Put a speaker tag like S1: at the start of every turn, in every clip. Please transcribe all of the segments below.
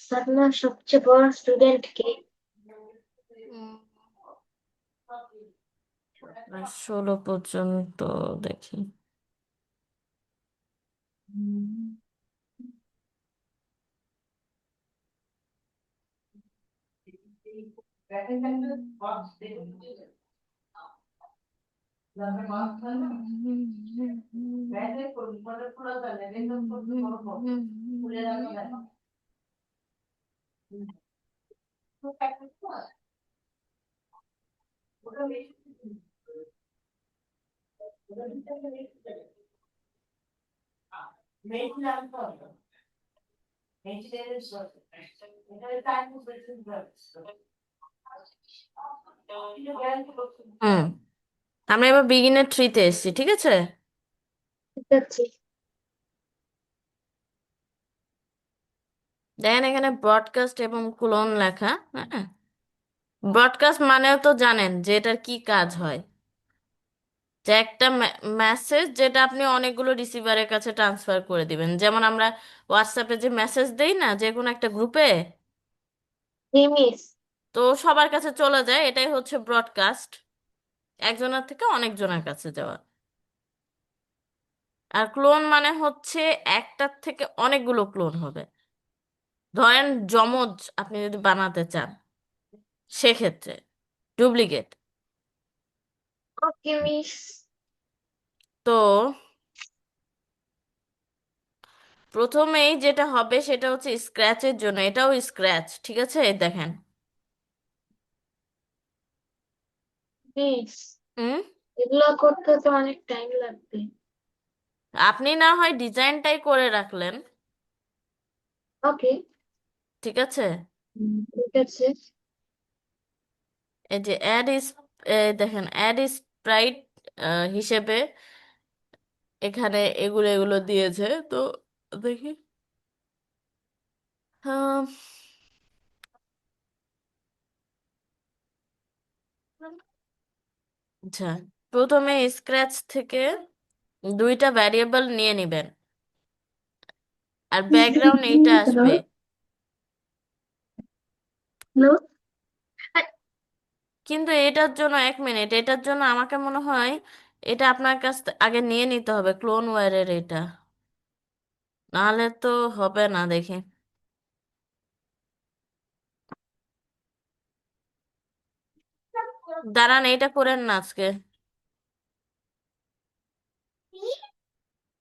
S1: সাদমার সবচেয়ে বড় স্টুডেন্ট কে?
S2: 16 পর্যন্ত দেখি। হুম, আমরা এবার বিগিনার থ্রিতে এসেছি, ঠিক আছে।
S1: ঠিক আছে।
S2: দেখেন এখানে ব্রডকাস্ট এবং ক্লোন লেখা। হ্যাঁ, ব্রডকাস্ট মানেও তো জানেন যে এটার কি কাজ হয়, যে একটা মেসেজ যেটা আপনি অনেকগুলো রিসিভারের কাছে ট্রান্সফার করে দিবেন। যেমন আমরা হোয়াটসঅ্যাপে যে মেসেজ দেই না যে কোনো একটা গ্রুপে,
S1: মিস।
S2: তো সবার কাছে চলে যায়, এটাই হচ্ছে ব্রডকাস্ট, একজনের থেকে অনেকজনের কাছে যাওয়া। আর ক্লোন মানে হচ্ছে একটার থেকে অনেকগুলো ক্লোন হবে। ধরেন যমজ আপনি যদি বানাতে চান, সেক্ষেত্রে ডুপ্লিকেট।
S1: ওকে মিস।
S2: তো প্রথমেই যেটা হবে সেটা হচ্ছে স্ক্র্যাচের জন্য, এটাও স্ক্র্যাচ, ঠিক আছে, এই দেখেন।
S1: মিস,
S2: হুম,
S1: এগুলো করতে তো অনেক টাইম লাগবে।
S2: আপনি না হয় ডিজাইনটাই করে রাখলেন,
S1: ওকে।
S2: ঠিক আছে।
S1: ঠিক আছে।
S2: এই যে দেখেন অ্যাড স্প্রাইট হিসেবে এখানে এগুলো এগুলো দিয়েছে, তো দেখি। আহ, আচ্ছা, প্রথমে স্ক্র্যাচ থেকে দুইটা ভ্যারিয়েবল নিয়ে নিবেন, আর ব্যাকগ্রাউন্ড এইটা
S1: হ্যালো।
S2: আসবে।
S1: হ্যালো।
S2: কিন্তু এটার জন্য 1 মিনিট, এটার জন্য আমাকে মনে হয় এটা আপনার কাছ আগে নিয়ে নিতে হবে, ক্লোন ওয়্যারের এটা, নাহলে তো হবে না দেখি। দাঁড়ান, এইটা করেন না আজকে,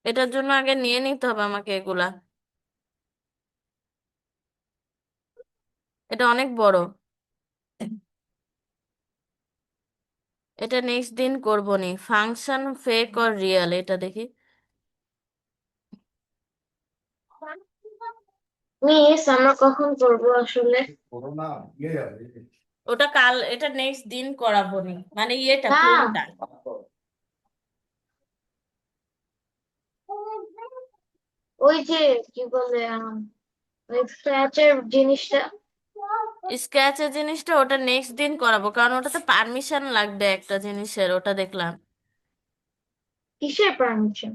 S2: এটার জন্য আগে নিয়ে নিতে হবে আমাকে এগুলা, এটা অনেক বড়। এটা নেক্সট দিন করবো নি। ফাংশন ফেক অর রিয়েল, এটা দেখি।
S1: মিস, আমরা কখন করবো আসলে?
S2: ওটা কাল, এটা নেক্সট দিন করাবো নি, মানে ইয়েটা
S1: না,
S2: ক্লোনটা।
S1: ওই যে কি বলে ওই স্ক্র্যাচের জিনিসটা।
S2: স্ক্র্যাচের জিনিসটা ওটা নেক্সট দিন করাবো, কারণ ওটাতে পারমিশন লাগবে একটা জিনিসের, ওটা দেখলাম।
S1: কিসের পারমিশন?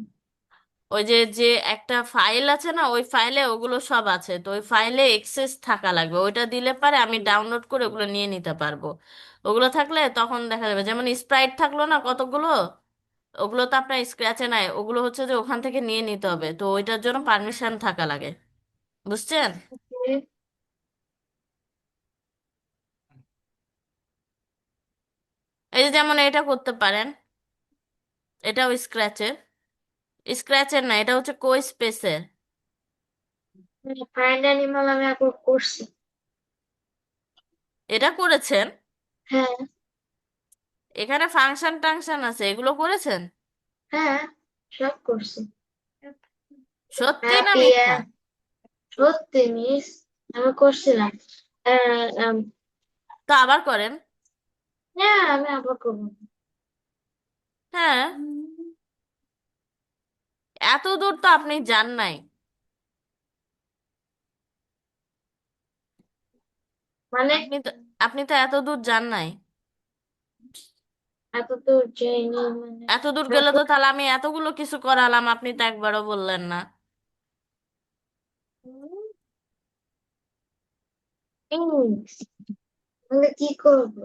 S2: ওই যে যে একটা ফাইল আছে না, ওই ফাইলে ওগুলো সব আছে, তো ওই ফাইলে এক্সেস থাকা লাগবে, ওইটা দিলে পারে আমি ডাউনলোড করে ওগুলো নিয়ে নিতে পারবো। ওগুলো থাকলে তখন দেখা যাবে, যেমন স্প্রাইট থাকলো না কতগুলো, ওগুলো তো আপনার স্ক্র্যাচে নাই, ওগুলো হচ্ছে যে ওখান থেকে নিয়ে নিতে হবে, তো ওইটার জন্য পারমিশন থাকা লাগে, বুঝছেন। এই যে যেমন এটা করতে পারেন, এটাও স্ক্র্যাচের, স্ক্র্যাচের না, এটা হচ্ছে কো স্পেসের।
S1: ফাইন্ড অ্যানিমাল আমি আগে করছি।
S2: এটা করেছেন?
S1: হ্যাঁ।
S2: এখানে ফাংশন টাংশন আছে, এগুলো করেছেন?
S1: হ্যাঁ, সব করছি।
S2: সত্যি না
S1: হ্যাপি।
S2: মিথ্যা?
S1: সত্যি মিস, আমি করছিলাম। আহ, আম,
S2: তো আবার করেন।
S1: হ্যাঁ, আমি আবার করবো।
S2: হ্যাঁ, এত দূর তো আপনি যান নাই।
S1: মানে
S2: আপনি তো এত দূর যান নাই।
S1: এত দূর যাইনি মানে
S2: এত দূর গেলে
S1: তারপর
S2: তো তাহলে আমি এতগুলো কিছু করালাম, আপনি তো একবারও বললেন না।
S1: ইংলিশ মানে কি করবো?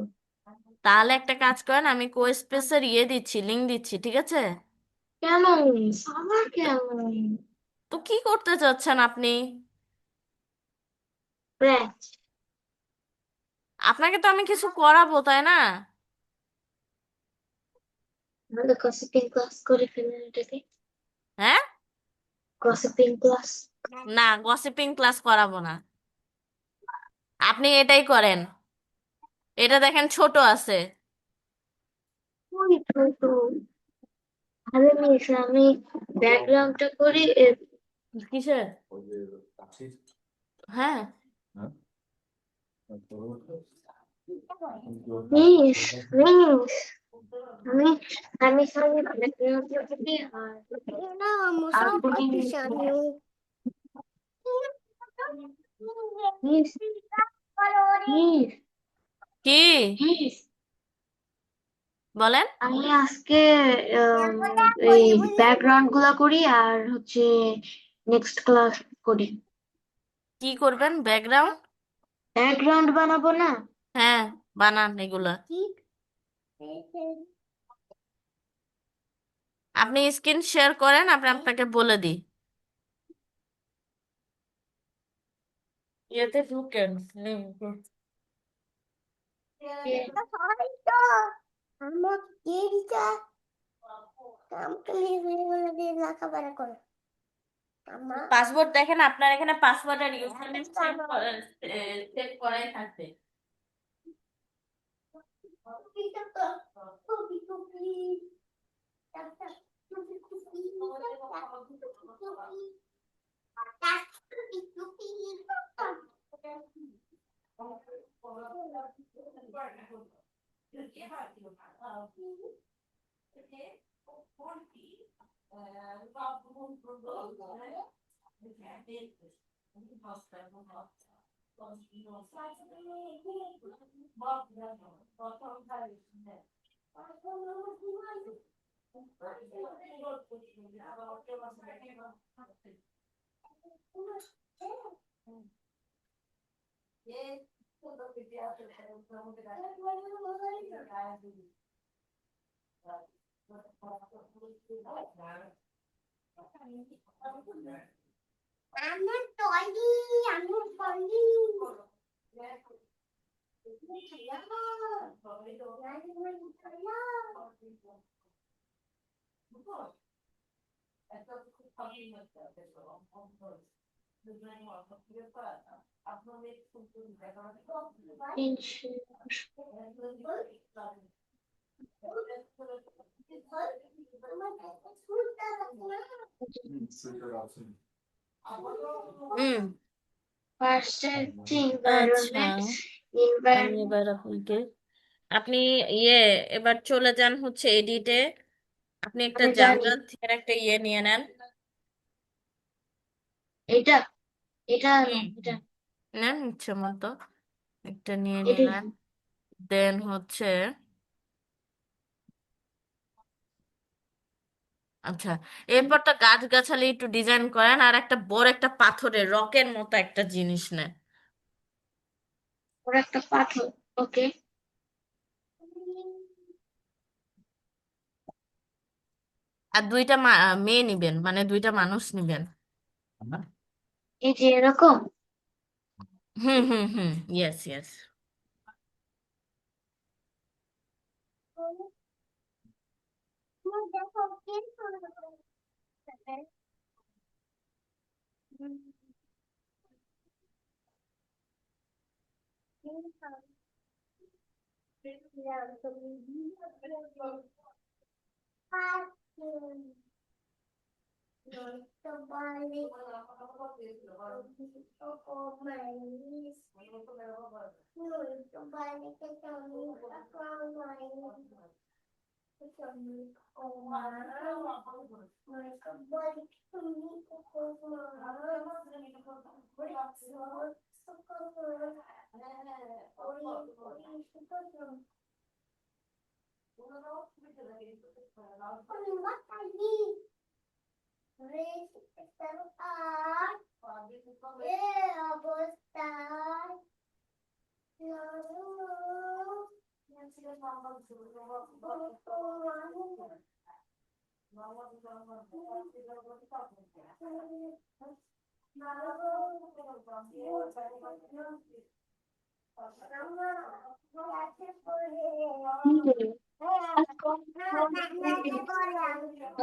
S2: তাহলে একটা কাজ করেন, আমি কোস্পেসের ইয়ে দিচ্ছি, লিংক দিচ্ছি, ঠিক আছে?
S1: কেন ইংলিশ আমার কেন?
S2: তো কি করতে চাচ্ছেন আপনি?
S1: ফ্রেঞ্চ।
S2: আপনাকে তো আমি কিছু করাবো, তাই না?
S1: তাহলে গসিপিং ক্লাস করে ফেলেন এটাকে।
S2: হ্যাঁ।
S1: Gossiping class.
S2: না, গসিপিং ক্লাস করাবো না। আপনি এটাই করেন। এটা দেখেন ছোট আছে।
S1: ওই তো আরে মিস আমি ব্যাকগ্রাউন্ডটা করি
S2: কিসের? হ্যাঁ।
S1: মিস মিস আমি আমি সব ব্যাকগ্রাউন্ডটা করি আর করি মিস মিস
S2: কি
S1: মিস
S2: বলেন?
S1: আমি আজকে উম, এই ব্যাকগ্রাউন্ড গুলা করি আর হচ্ছে নেক্সট ক্লাস করি।
S2: কি করবেন ব্যাকগ্রাউন্ড?
S1: ব্যাকগ্রাউন্ড বানাবো না?
S2: হ্যাঁ, বানান এগুলা। আপনি স্ক্রিন শেয়ার করেন, আপনি আপনাকে বলে দিই। ইয়েতে ঢুকেন, লিংকে। পাসওয়ার্ড দেখেন, আপনার এখানে পাসওয়ার্ড আর ইউজার নেম সেট করাই থাকবে। হুম।
S1: ফার্স্ট হচ্ছে
S2: আচ্ছা,
S1: এনভায়রনমেন্ট।
S2: আমি
S1: এনভায়রনমেন্ট
S2: এবার আপনাকে, আপনি ইয়ে এবার চলে যান হচ্ছে এডিটে। আপনি একটা
S1: আমি জানি
S2: জাঙ্গল থেকে একটা ইয়ে নিয়ে নেন।
S1: এটা এটা না
S2: হুম।
S1: এটা
S2: নেন ইচ্ছে মতো একটা নিয়ে
S1: এটা
S2: নিলেন। দেন হচ্ছে, আচ্ছা, এরপর তো গাছগাছালি একটু ডিজাইন করেন, আর একটা বড় একটা পাথরের রকের মতো একটা জিনিস নেন।
S1: ওর একটা পাথর। ওকে।
S2: আর দুইটা মেয়ে নিবেন, মানে দুইটা মানুষ নিবেন।
S1: এই যে এরকম।
S2: হুম হুম হুম, ইয়েস ইয়েস।
S1: কি বলি?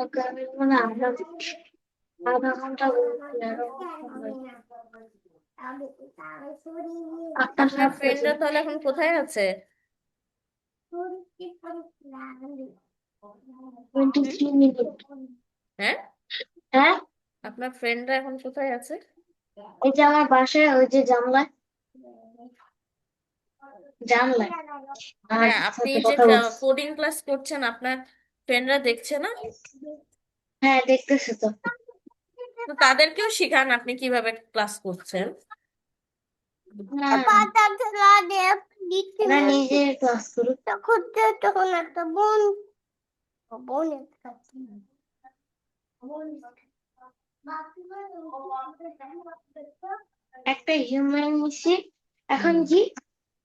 S1: ওকে, আমি মনে হয় আধা ঘন্টা বলছি আরো হবে। আটটা
S2: আপনার
S1: সাত বাজে।
S2: ফ্রেন্ডরা তাহলে এখন কোথায় আছে?
S1: 23 মিনিট।
S2: হ্যাঁ,
S1: হ্যাঁ,
S2: আপনার ফ্রেন্ডরা এখন কোথায় আছে?
S1: এই যে আমার বাসায় ওই যে জানলায়, জানলায় আমার
S2: হ্যাঁ, আপনি
S1: সাথে
S2: যে
S1: কথা বলছে।
S2: কোডিং ক্লাস করছেন আপনার ফ্রেন্ডরা দেখছে না?
S1: হ্যাঁ, দেখতেছে তো।
S2: তো তাদেরকেও শিখান আপনি কিভাবে ক্লাস করছেন।
S1: না, ওরা নিজে ক্লাস করুক। একটা হিউম্যান নিছি, এখন
S2: হুম।
S1: কি?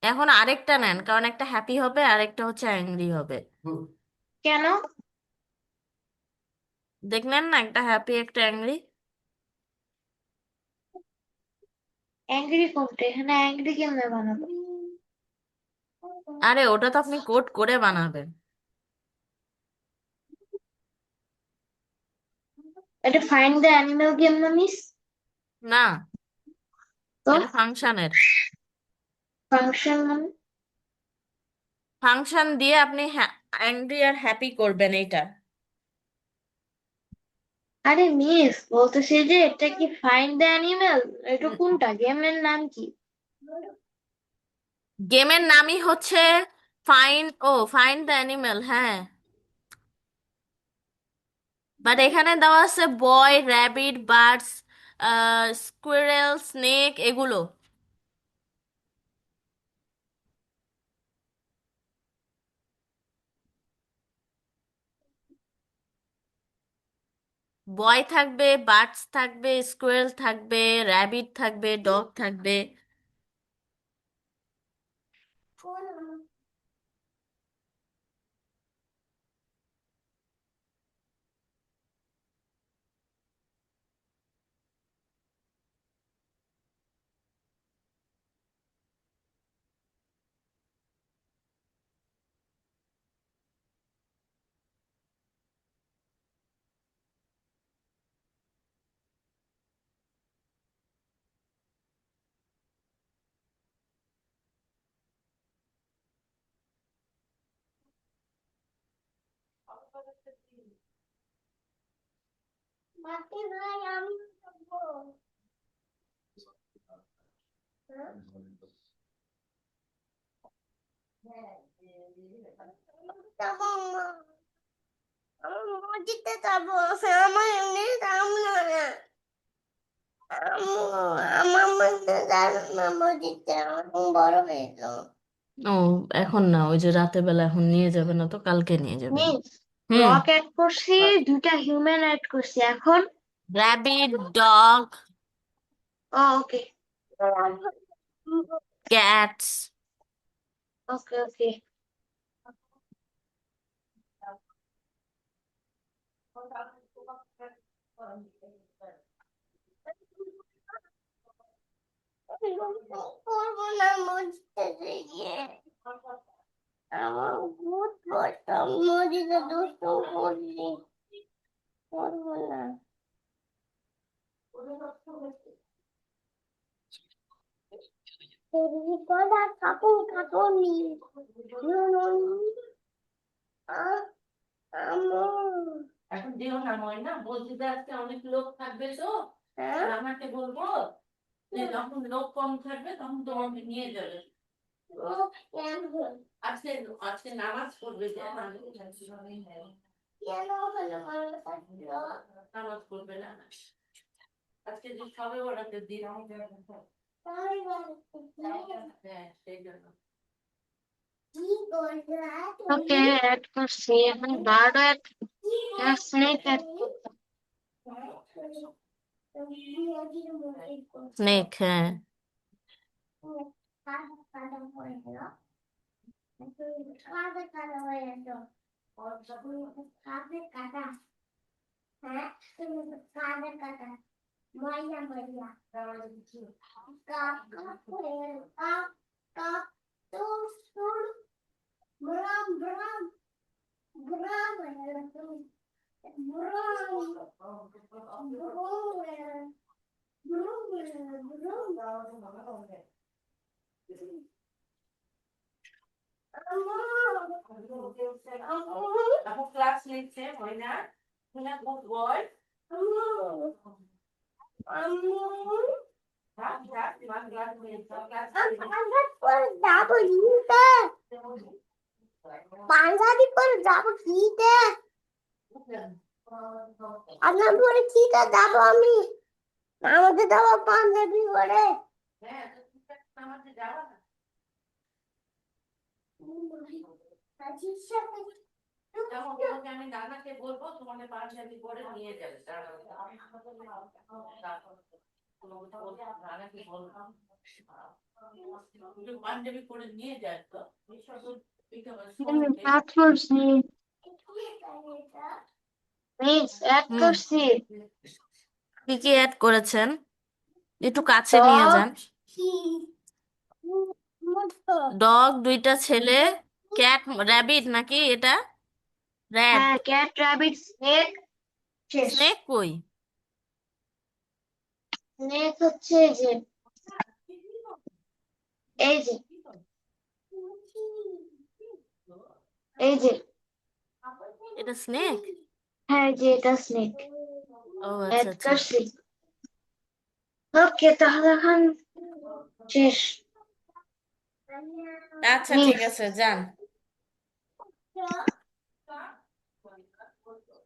S2: এখন আরেকটা নেন, কারণ একটা হ্যাপি হবে আরেকটা হচ্ছে অ্যাংরি হবে।
S1: কেন?
S2: দেখলেন না, একটা হ্যাপি একটা অ্যাংরি।
S1: অ্যাংরি কোনটা? এখানে অ্যাংরি কেমনে বানাবো?
S2: আরে ওটা তো আপনি কোড করে বানাবেন।
S1: এটা ফাইন্ড দ্য অ্যানিমাল গেম না মিস?
S2: না,
S1: তো
S2: এটা ফাংশনের।
S1: ফাংশন মানে?
S2: ফাংশন দিয়ে আপনি অ্যাংরি আর হ্যাপি করবেন এইটা।
S1: আরে মিস বলতেছি যে এটা কি ফাইন্ড দ্য অ্যানিমাল? এটা কোনটা? গেমের নাম কি?
S2: গেমের নামই হচ্ছে ফাইন্ড দ্য অ্যানিমেল, হ্যাঁ। বাট এখানে দেওয়া আছে বয়, র্যাবিট, বার্ডস, স্কুইরেল, স্নেক এগুলো। বয় থাকবে, বার্ডস থাকবে, স্কুইরেল থাকবে, র্যাবিট থাকবে, ডগ থাকবে। ও, এখন না, ওই যে রাতের বেলা এখন নিয়ে যাবে না তো, কালকে নিয়ে যাবেন।
S1: মিস
S2: হুম।
S1: রক অ্যাড করছি, দুইটা হিউম্যান অ্যাড করছি এখন।
S2: র্যাবিট, ডগ,
S1: ওকে
S2: ক্যাটস।
S1: ওকে ওকে।
S3: করবো না মসজিদে গিয়ে আমার ভূত করতাম মসজিদে দুষ্টু করছি করবো না কথা থাকুন থাকুনি
S2: এখন যেও না, ময়না বলছি যে আজকে অনেক লোক থাকবে তো, আর আমাকে বলবো যে যখন লোক কম থাকবে তখন তোমাকে নিয়ে যাবে। আজকে আজকে নামাজ পড়বে যে
S3: কেন হলো ভালো থাকলো
S2: নামাজ পড়বে না আজকে, যে সবে ওরাতে দিন।
S3: তাই ভালো থাকলো
S2: হ্যাঁ, সেই জন্য।
S1: ওকে অ্যাড করছি, এখন বার্ডও অ্যাড, স্নেক অ্যাড করতে।
S2: স্নেক, হ্যাঁ।
S3: পাঞ্জাবি পরে যাবো কিতে? আপনার পরে কিতে যাবো আমি? আমাদের যাবো পাঞ্জাবি পরে।
S1: অ্যাড করছি, মিস অ্যাড
S2: হুম,
S1: করছি।
S2: কি কি অ্যাড করেছেন? একটু কাছে নিয়ে
S1: ডগ,
S2: যান। ডগ, দুইটা ছেলে, ক্যাট, র্যাবিট নাকি এটা? র্যাট।
S1: হ্যাঁ ক্যাট, র্যাবিট, স্নেক, শেষ।
S2: স্নেক কই?
S1: স্নেক হচ্ছে এই যে এই যে
S2: এটা স্নেক?
S1: হ্যাঁ এই যে এটা স্নেক,
S2: ও আচ্ছা
S1: অ্যাড
S2: আচ্ছা।
S1: করছি। ওকে তাহলে এখন শেষ।
S2: আচ্ছা ঠিক
S1: মিস
S2: আছে, যান।